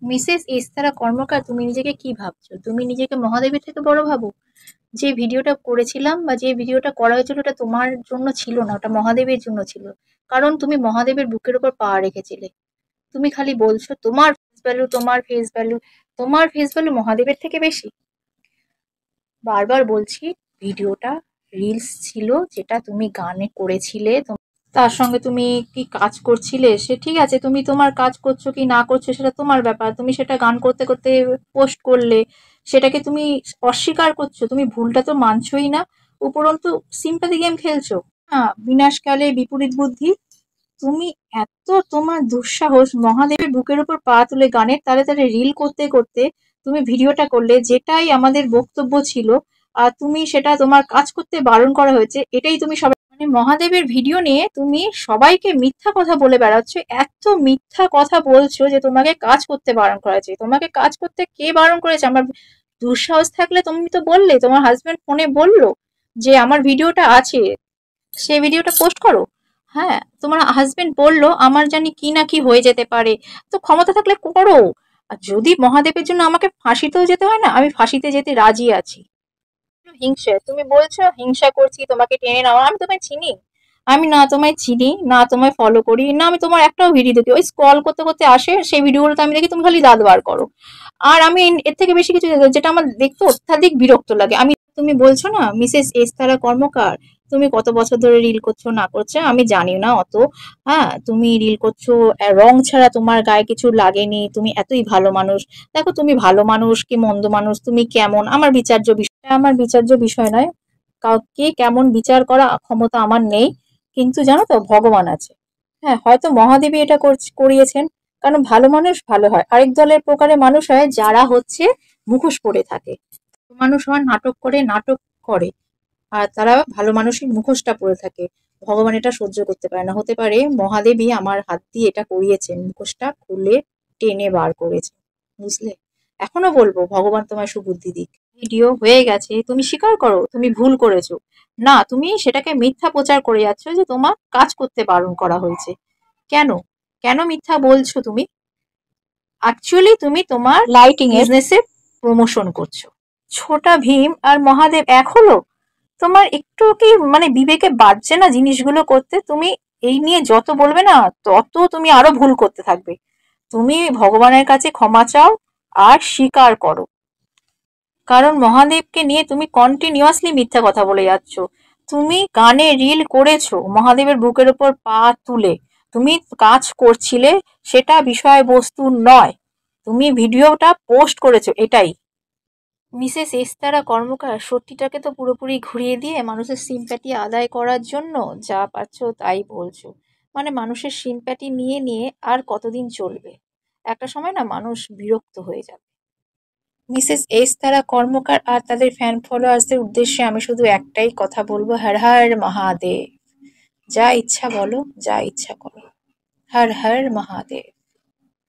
Mrs এস্তারা কর্মকার, তুমি নিজেকে কি ভাবছো? তুমি নিজেকে মহাদেবের থেকে বড় ভাবো? যে ভিডিওটা করেছিলাম বা যে ভিডিওটা করা হয়েছিল ওটা তোমার জন্য ছিল না, ওটা মহাদেবের জন্য ছিল। কারণ তুমি মহাদেবের বুকের উপর পা রেখেছিলে। তুমি খালি বলছো তোমার ফেস ভ্যালু, তোমার ফেস ভ্যালু, তোমার ফেস ভ্যালু মহাদেবের থেকে বেশি। বারবার বলছি, ভিডিওটা রিলস ছিল, যেটা তুমি গানে করেছিলে। তার সঙ্গে তুমি কি কাজ করছিলে সে ঠিক আছে, তুমি তোমার কাজ করছো কি না করছো সেটা তোমার ব্যাপার, তুমি সেটা গান করতে করতে পোস্ট করলে, সেটাকে তুমি অস্বীকার করছো, তুমি ভুলটা তো মানছোই না, উপরন্তু সিম্পাথি গেম খেলছো। হ্যাঁ, বিনাশকালে বিপরীত বুদ্ধি। তুমি এত তোমার দুঃসাহস, মহাদেবের বুকের উপর পা তুলে গানের তালে তালে রিল করতে করতে তুমি ভিডিওটা করলে, যেটাই আমাদের বক্তব্য ছিল। আর তুমি সেটা, তোমার কাজ করতে বারণ করা হয়েছে, এটাই তুমি সবাই মানে মহাদেবের ভিডিও নিয়ে তুমি সবাইকে মিথ্যা কথা বলে বেড়াচ্ছ। এত মিথ্যা কথা বলছো যে তোমাকে কাজ করতে বারণ করা হয়েছে। তোমাকে কাজ করতে কে বারণ করেছে? আমার দুঃসাহস থাকলে তুমি তো বললে, তোমার হাজবেন্ড ফোনে বললো যে আমার ভিডিওটা আছে, সে ভিডিওটা পোস্ট করো। হ্যাঁ, তোমার হাজবেন্ড বললো আমার জানি কি না কি হয়ে যেতে পারে, তো ক্ষমতা থাকলে করো। আর যদি মহাদেবের জন্য আমাকে ফাঁসিতেও যেতে হয় না, আমি ফাঁসিতে যেতে রাজি আছি। হিংসা, তুমি বলছো হিংসা করছি তোমাকে টেনে নাও, আমি তোমায় চিনি? আমি না তোমায় চিনি, না তোমায় ফলো করি, না আমি তোমার একটাও ভিডিও দেখি। ওই স্ক্রল করতে করতে আসে সেই ভিডিওগুলোতে আমি দেখি তুমি খালি দাঁত বার করো। আর আমি এর থেকে বেশি কিছু যেটা আমার দেখতে অত্যাধিক বিরক্ত লাগে। আমি, তুমি বলছো না মিসেস এস্তারা কর্মকার, তুমি কত বছর ধরে রিল করছো না করছো আমি জানি না অত। হ্যাঁ, তুমি রিল করছো, রং ছাড়া তোমার গায়ে কিছু লাগেনি, তুমি এতই ভালো মানুষ। দেখো, তুমি ভালো মানুষ কি মন্দ মানুষ, তুমি কেমন, আমার বিচার্য বিষয়, আমার বিচার্য বিষয় নয়। কাউকে কেমন বিচার করা ক্ষমতা আমার নেই। কিন্তু জানো তো, ভগবান আছে। হ্যাঁ, হয়তো মহাদেবী এটা করিয়েছেন। কারণ ভালো মানুষ ভালো হয়, আরেক দলের প্রকারে মানুষ হয় যারা হচ্ছে মুখোশ পরে থাকে। মানুষ হয় নাটক করে, নাটক করে, আর তারা ভালো মানুষের মুখোশটা পরে থাকে। ভগবান এটা সহ্য করতে পারে না। হতে পারে মহাদেবী আমার হাত দিয়ে এটা করিয়েছেন, মুখোশটা খুলে টেনে বার করেছে। বুঝলে? এখনো বলবো ভগবান তোমায় সুবুদ্ধি দিক। ভিডিও হয়ে গেছে, তুমি স্বীকার করো তুমি ভুল করেছো। না, তুমি সেটাকে মিথ্যা প্রচার করে যাচ্ছ যে তোমার কাজ করতে বারণ করা হয়েছে। কেন? কেন মিথ্যা বলছো তুমি? অ্যাকচুয়ালি তুমি তোমার লাইটিং বিজনেসে প্রমোশন করছো। ছোটা ভীম আর মহাদেব এক হলো? তোমার একটু কি মানে বিবেকে বাজছে না জিনিসগুলো করতে? তুমি এই নিয়ে যত বলবে না, তত তুমি আরো ভুল করতে থাকবে। তুমি ভগবানের কাছে ক্ষমা চাও আর স্বীকার করো। কারণ মহাদেবকে নিয়ে তুমি কন্টিনিউয়াসলি মিথ্যা কথা বলে যাচ্ছ। তুমি গানে রিল করেছো মহাদেবের বুকের উপর পা তুলে, তুমি কাজ করছিলে, সেটা বিষয়বস্তু নয়। তুমি ভিডিওটা পোস্ট করেছো, এটাই। মিসেস এস্তারা কর্মকার, সত্যিটাকে তো পুরোপুরি ঘুরিয়ে দিয়ে মানুষের সিম্প্যাথি আদায় করার জন্য যা পারছো তাই বলছো। মানে মানুষের সিম্প্যাথি নিয়ে নিয়ে আর কতদিন চলবে? একটা সময় না মানুষ বিরক্ত হয়ে যাবে। মিসেস এস্তারা কর্মকার আর তাদের ফ্যান ফলোয়ার্সদের উদ্দেশ্যে আমি শুধু একটাই কথা বলবো, হর হর মহাদেব। যা ইচ্ছা বলো, যা ইচ্ছা করো। হর হর মহাদেব।